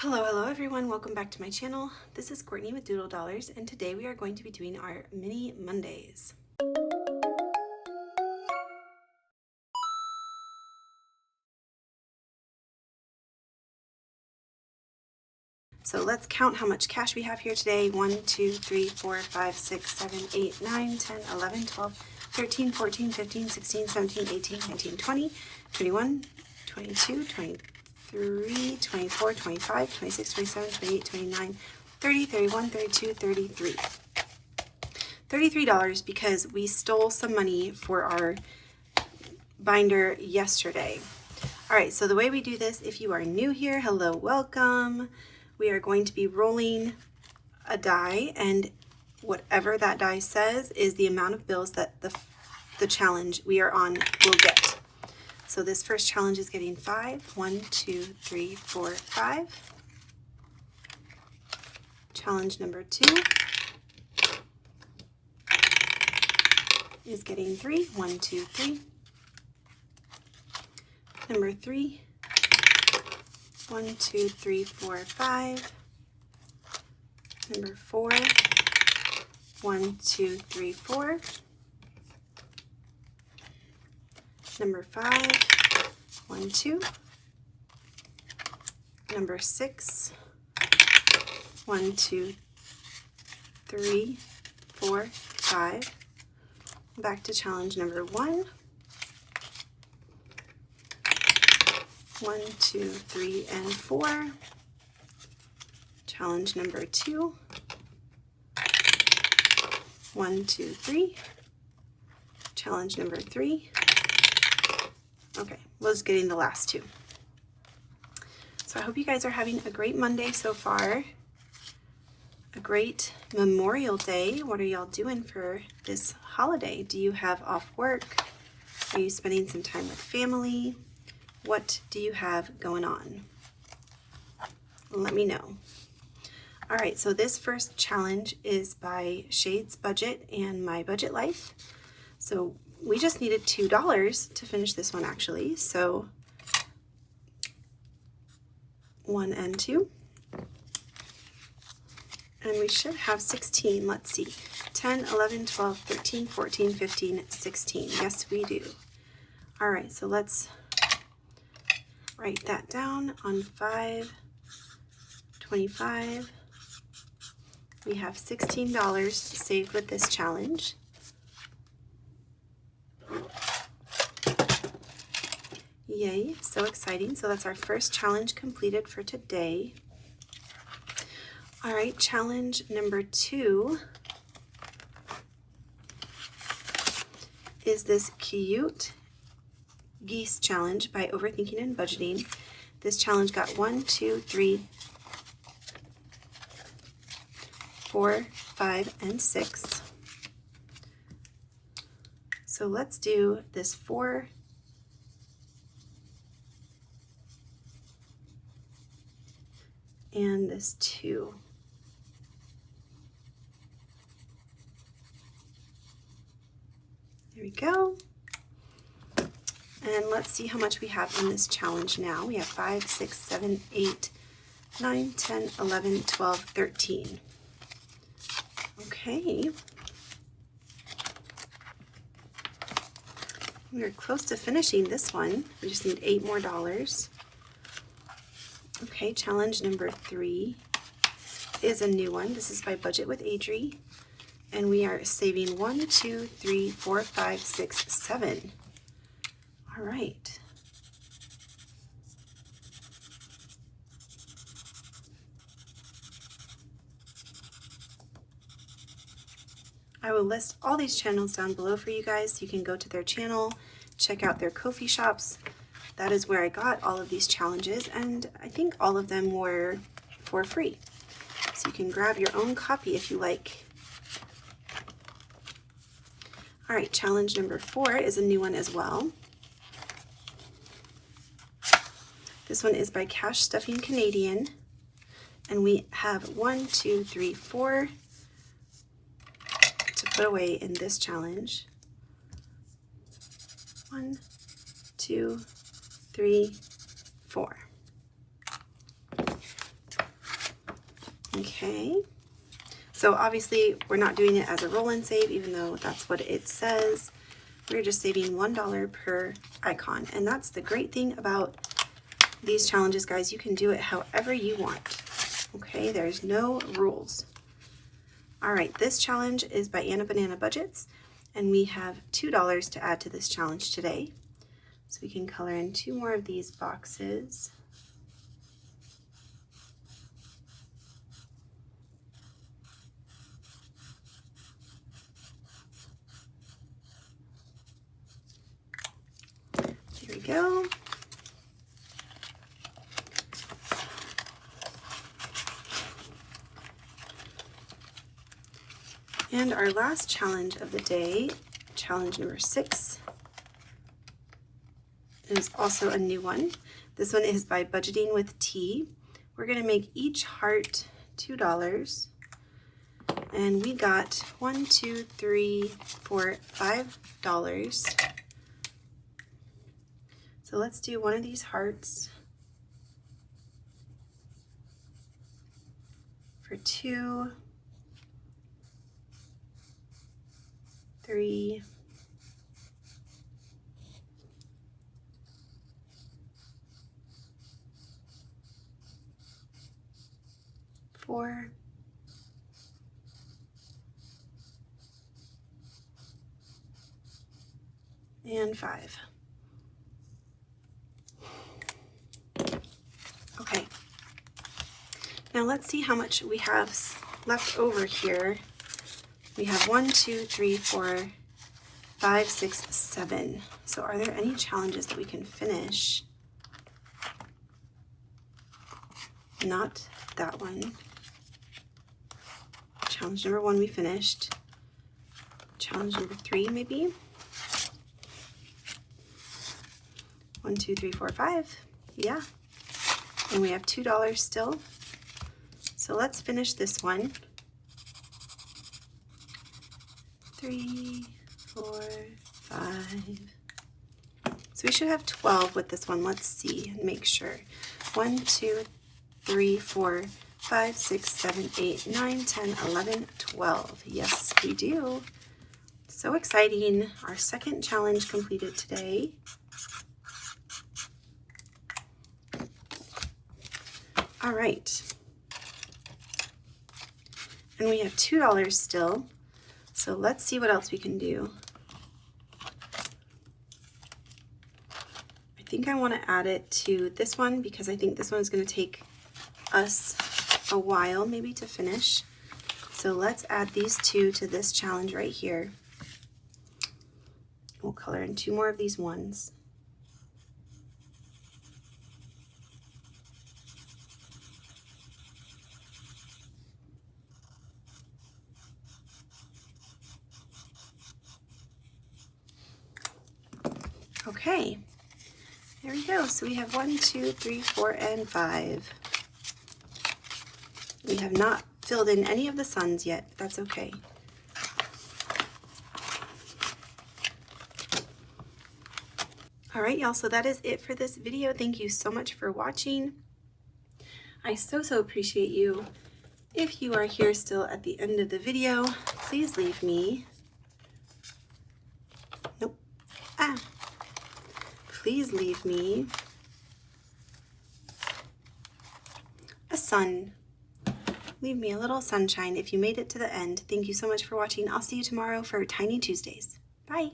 Hello everyone, welcome back to my channel. This is Courtney with Doodle Dollars, and today we are going to be doing our mini Mondays. So let's count how much cash we have here today. 1, 2, 3, 4, 5, 6, 7, 8, 9, 10, 11, 12, 13, 14, 15, 16, 17, 18, 19, 20, 21, 22, 23, 24, 25, 26, 27, 28, 29, 30, 31, 32, 33. $33 because we stole some money for our binder yesterday. All right, so the way we do this, if you are new here, hello, welcome. We are going to be rolling a die, and whatever that die says is the amount of bills that the challenge we are on will get. So this first challenge is getting 5. 1, 2, 3, 4, 5. Challenge number 2 is getting 3. 1, 2, 3. Number 3. 1, 2, 3, 4, 5. Number 4. 1, 2, 3, 4. Number 5. 1, 2. Number 6. 1, 2, 3, 4, 5. Back to challenge number 1. 1, 2, 3, and 4. Challenge number 2. 1, 2, 3. Challenge number 3. Okay, was getting the last 2. So I hope you guys are having a great Monday so far. A great Memorial Day. What are y'all doing for this holiday? Do you have off work? Are you spending some time with family? What do you have going on? Let me know. All right, so this first challenge is by Shade's Budget and My Budget Life. So we just needed $2 to finish this one actually. So 1 and 2. And we should have 16, let's see, 10, 11, 12, 13, 14, 15, 16. Yes, we do. All right, so let's write that down on 5/25. We have $16 saved with this challenge. Yay, so exciting. So that's our first challenge completed for today. All right, challenge number 2 is this cute Geese challenge by Overthinking and Budgeting. This challenge got 1, 2, 3, 4, 5, and 6. So let's do this 4 and this 2. There we go. And let's see how much we have in this challenge now. We have 5, 6, 7, 8, 9, 10, 11, 12, 13. Okay. We're close to finishing this one. We just need $8 more. Okay, challenge number 3 is a new one. This is by Budget with Adri. And we are saving 1, 2, 3, 4, 5, 6, 7. All right. I will list all these channels down below for you guys. You can go to their channel, check out their Ko-fi shops. That is where I got all of these challenges, and I think all of them were for free. So you can grab your own copy if you like. All right, challenge number 4 is a new one as well. This one is by Cash Stuffing Canadian, and we have 1, 2, 3, 4 to put away in this challenge. 1, 2, 3, 4. Okay. So obviously we're not doing it as a roll and save, even though that's what it says. We're just saving $1 per icon. And that's the great thing about these challenges, guys. You can do it however you want. Okay, there's no rules. All right, this challenge is by Anna Banana Budgets, and we have $2 to add to this challenge today. So we can color in 2 more of these boxes. Here we go. And our last challenge of the day, challenge number 6, is also a new one. This one is by Budgeting with Tea. We're going to make each heart $2. And we got $1, $2, $3, $4, $5. So let's do one of these hearts for 2, 3, 4, and 5. Okay, now let's see how much we have left over here. We have 1, 2, 3, 4, 5, 6, 7. So are there any challenges that we can finish? Not that one. Challenge number 1 we finished. Challenge number 3 maybe? 1, 2, 3, 4, 5. Yeah. And we have $2 still. So let's finish this one. 3, 4, 5. So we should have 12 with this one. Let's see and make sure. 1, 2, 3, 4, 5, 6, 7, 8, 9, 10, 11, 12. Yes, we do. So exciting. Our second challenge completed today. All right. And we have $2 still. So let's see what else we can do. I think I want to add it to this one because I think this one is going to take us a while maybe to finish. So let's add these 2 to this challenge right here. We'll color in 2 more of these ones. Okay, there we go. So we have 1, 2, 3, 4, and 5. We have not filled in any of the suns yet. That's okay. All right, y'all, so that is it for this video. Thank you so much for watching. I so appreciate you. If you are here still at the end of the video, please leave me. Nope. Please leave me a sun. Leave me a little sunshine if you made it to the end. Thank you so much for watching. I'll see you tomorrow for Tiny Tuesdays. Bye.